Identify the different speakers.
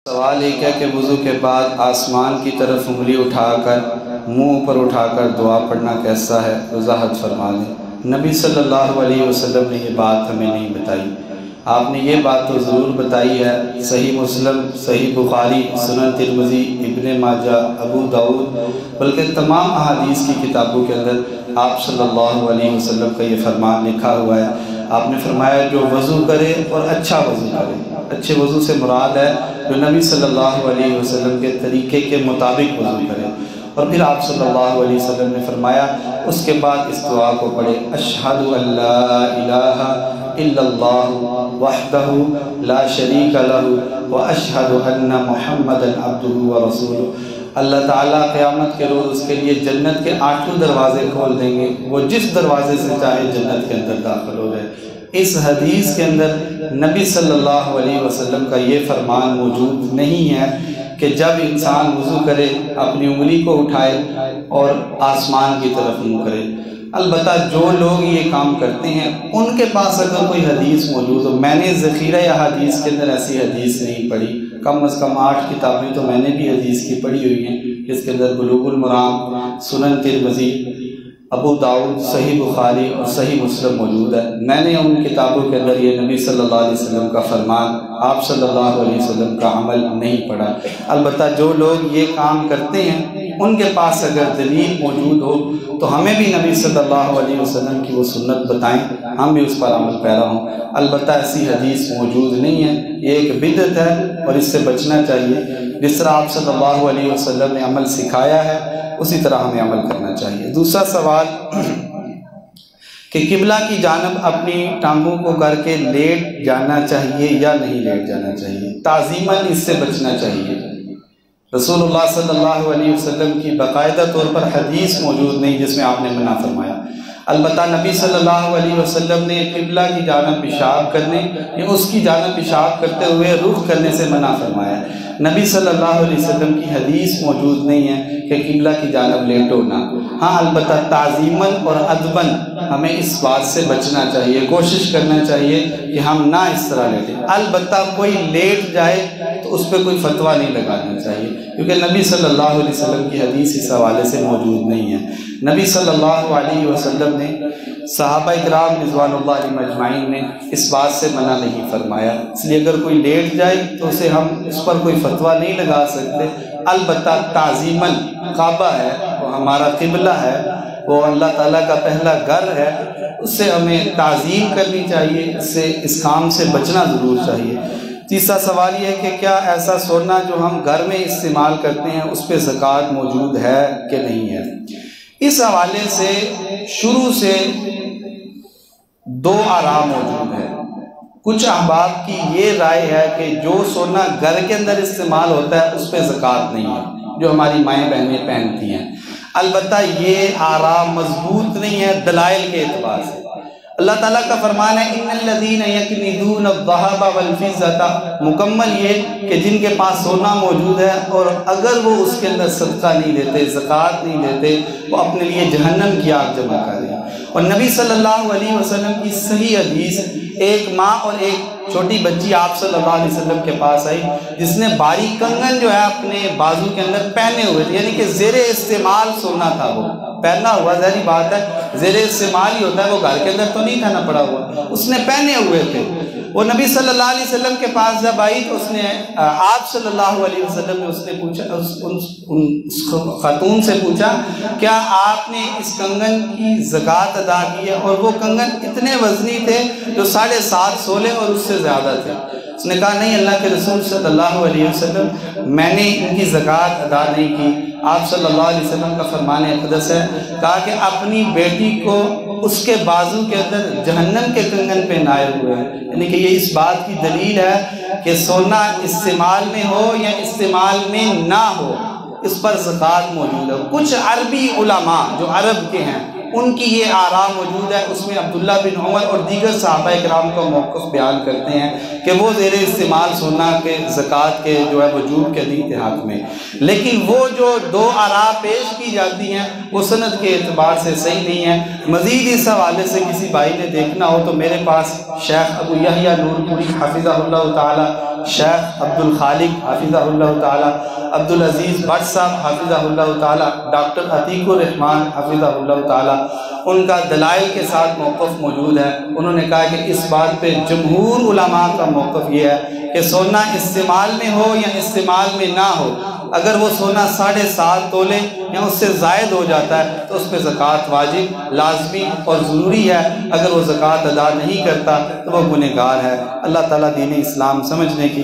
Speaker 1: سوال ایک ہے کہ وضو کے بعد آسمان کی طرف انگلی اٹھا کر منہ پر اٹھا کر دعا پڑھنا کیسا ہے، وضاحت فرما دیں۔ نبی صلی اللہ علیہ وسلم نے یہ بات ہمیں نہیں بتائی۔ آپ نے یہ بات تو ضرور بتائی ہے، صحیح مسلم، صحیح بخاری، سنن ترمذی، ابن ماجہ، ابو داؤد، بلکہ تمام احادیث کی کتابوں کے اندر آپ صلی اللہ علیہ وسلم کا یہ فرمان لکھا ہوا ہے۔ آپ نے فرمایا جو وضو کرے اور اچھا وضو کرے، اچھے وضو سے مراد ہے جو نبی صلی اللہ علیہ وسلم کے طریقے کے مطابق وضو کرے۔ اور پھر آپ صلی اللہ علیہ وسلم نے فرمایا اس کے بعد اس دعا کو پڑھے، اشہد ان لا الہ الا اللہ وحدہ لا شریک لہ واشہد ان محمدا عبدہ ورسولہ۔ اللہ تعالیٰ قیامت کے روز اس کے لیے جنت کے 8 دروازے کھول دیں گے، وہ جس دروازے سے چاہے جنت کے اندر داخل ہو جائے۔ اس حدیث کے اندر نبی صلی اللہ علیہ وسلم کا یہ فرمان موجود نہیں ہے کہ جب انسان وضو کرے اپنی انگلی کو اٹھائے اور آسمان کی طرف منہ کرے۔ البتہ جو لوگ یہ کام کرتے ہیں ان کے پاس اگر کوئی حدیث موجود ہو، میں نے ذخیرہ احادیث کے اندر ایسی حدیث نہیں پڑھی، کم از کم 8 کتابیں تو میں نے بھی حدیث کی پڑھی ہوئی ہیں، جس کے اندر بلوغ المرام، سنن ترمذی، ابو داؤد، صحیح بخاری اور صحیح مسلم موجود ہے۔ میں نے ان کتابوں کے اندر یہ نبی صلی اللہ علیہ وسلم کا فرمان، آپ صلی اللہ علیہ وسلم کا عمل نہیں پڑھا۔ البتہ جو لوگ یہ کام کرتے ہیں ان کے پاس اگر دلیل موجود ہو تو ہمیں بھی نبی صلی اللہ علیہ وسلم کی وہ سنت بتائیں، ہم بھی اس پر عمل پیرا ہوں۔ البتہ ایسی حدیث موجود نہیں ہے، یہ ایک بدعت ہے اور اس سے بچنا چاہیے۔ جس طرح آپ صلی اللہ علیہ وسلم نے عمل سکھایا ہے اسی طرح ہمیں عمل کرنا چاہیے۔ دوسرا سوال کہ قبلہ کی جانب اپنی ٹانگوں کو کر کے لیٹ جانا چاہیے یا نہیں لیٹ جانا چاہیے؟ تعظیماً اس سے بچنا چاہیے۔ رسول اللہ صلی اللہ علیہ وسلم کی باقاعدہ طور پر حدیث موجود نہیں جس میں آپ نے منع فرمایا۔ البتہ نبی صلی اللہ علیہ وسلم نے قبلہ کی جانب پیشاب کرنے یا اس کی جانب پیشاب کرتے ہوئے رخ کرنے سے منع فرمایا۔ نبی صلی اللہ علیہ وسلم کی حدیث موجود نہیں ہے کہ قبلہ کی جانب لیٹو نہ۔ ہاں البتہ تعظیماً اور ادباً ہمیں اس بات سے بچنا چاہیے، کوشش کرنا چاہیے کہ ہم نہ اس طرح لیٹیں۔ البتہ کوئی لیٹ جائے تو اس پہ کوئی فتویٰ نہیں لگانا چاہیے، کیونکہ نبی صلی اللہ علیہ وسلم کی حدیث اس حوالے سے موجود نہیں ہے۔ نبی صلی اللہ علیہ وسلم نے، صحابہ کرام رضوان اللہ علیہم اجمعین نے اس بات سے منع نہیں فرمایا، اس لیے اگر کوئی لیٹ جائے تو اسے ہم اس پر کوئی فتویٰ نہیں لگا سکتے۔ البتہ تعظیماً کعبہ ہے، وہ ہمارا قبلہ ہے، وہ اللہ تعالیٰ کا پہلا گھر ہے، اس سے ہمیں تعظیم کرنی چاہیے، اس کام سے بچنا ضرور چاہیے۔ تیسرا سوال یہ ہے کہ کیا ایسا سونا جو ہم گھر میں استعمال کرتے ہیں اس پہ زکوٰۃ موجود ہے کہ نہیں ہے؟ اس حوالے سے شروع سے 2 آراء موجود ہیں۔ کچھ احباب کی یہ رائے ہے کہ جو سونا گھر کے اندر استعمال ہوتا ہے اس پہ زکوٰۃ نہیں ہے، جو ہماری مائیں بہنیں پہنتی ہیں۔ البتہ یہ آراء مضبوط نہیں ہے دلائل کے اعتبار سے۔ اللہ تعالیٰ کا فرمان ہے ان الذین یکنزون الذھب والفضة، مکمل یہ کہ جن کے پاس سونا موجود ہے اور اگر وہ اس کے اندر صدقہ نہیں دیتے، زکوٰۃ نہیں دیتے، وہ اپنے لیے جہنم کی آگ جمع کر رہے ہیں۔ اور نبی صلی اللہ علیہ وسلم کی صحیح حدیث، ایک ماں اور ایک چھوٹی بچی آپ صلی اللہ علیہ وسلم کے پاس آئی جس نے باریک کنگن جو ہے اپنے بازو کے اندر پہنے ہوئے تھے، یعنی کہ زیر استعمال سونا تھا، وہ پہنا ہوا، ظاہری بات ہے زیر استعمال ہی ہوتا ہے، وہ گھر کے اندر تو نہیں تھا نہ پڑا ہوا، اس نے پہنے ہوئے تھے۔ وہ نبی صلی اللہ علیہ وسلم کے پاس جب آئی تو اس نے آپ صلی اللہ علیہ وسلم نے اس نے پوچھا، اس خاتون سے پوچھا کیا آپ نے اس کنگن کی زکوٰۃ ادا کی ہے؟ اور وہ کنگن اتنے وزنی تھے جو 7.5 سولے اور اس سے زیادہ تھے۔ اس نے کہا نہیں اللہ کے رسول صلی اللہ علیہ وسلم، میں نے ان کی زکوٰۃ ادا نہیں کی۔ آپ صلی اللہ علیہ وسلم کا فرمان اقدس ہے، کہا کہ اپنی بیٹی کو اس کے بازو کے اندر جہنم کے کنگن پہنائے ہوئے ہیں، یعنی کہ یہ اس بات کی دلیل ہے کہ سونا استعمال میں ہو یا استعمال میں نہ ہو اس پر زکوٰۃ موجود ہے۔ کچھ عربی علماء جو عرب کے ہیں ان کی یہ آراء موجود ہے، اس میں عبداللہ بن عمر اور دیگر صحابہ کرام کا موقف بیان کرتے ہیں کہ وہ زیر استعمال سونا کے زکوٰۃ کے جو ہے وجوب کے نہیں تھے حق میں۔ لیکن وہ جو 2 آراء پیش کی جاتی ہیں وہ سند کے اعتبار سے صحیح نہیں ہے۔ مزید اس حوالے سے کسی بھائی نے دیکھنا ہو تو میرے پاس شیخ ابو یحییٰ نور پوری حفظہ اللہ تعالی شیخ عبد الخالق حافظہ اللہ تعالی، عبد العزیز بٹ صاحب حافظہ اللہ تعالی، ڈاکٹر عتیق الرحمان حافظہ اللہ تعالی، ان کا دلائل کے ساتھ موقف موجود ہے۔ انہوں نے کہا کہ اس بات پہ جمہور علماء کا موقف یہ ہے کہ سونا استعمال میں ہو یا استعمال میں نہ ہو، اگر وہ سونا 7.5 تولے یا اس سے زائد ہو جاتا ہے تو اس پہ زکوٰۃ واجب، لازمی اور ضروری ہے۔ اگر وہ زکوٰۃ ادا نہیں کرتا تو وہ گنہگار ہے۔ اللہ تعالیٰ دین اسلام سمجھنے کی